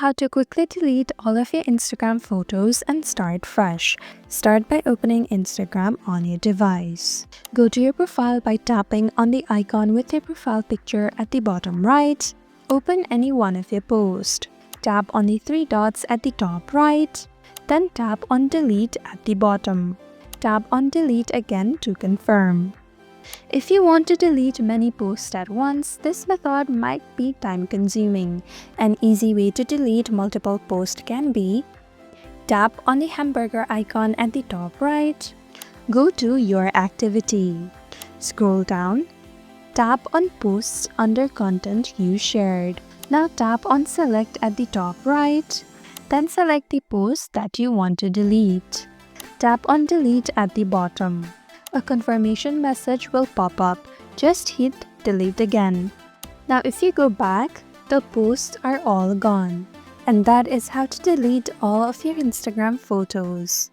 How to quickly delete all of your Instagram photos and start fresh. Start by opening Instagram on your device. Go to your profile by tapping on the icon with your profile picture at the bottom right. Open any one of your posts. Tap on the three dots at the top right. Then tap on delete at the bottom. Tap on delete again to confirm. If you want to delete many posts at once, this method might be time-consuming. An easy way to delete multiple posts can be: tap on the hamburger icon at the top right, go to your activity, scroll down, tap on posts under content you shared. Now tap on select at the top right, then select the post that you want to delete. Tap on delete at the bottom. A confirmation message will pop up. Just hit delete again. Now if you go back, the posts are all gone. And that is how to delete all of your Instagram photos.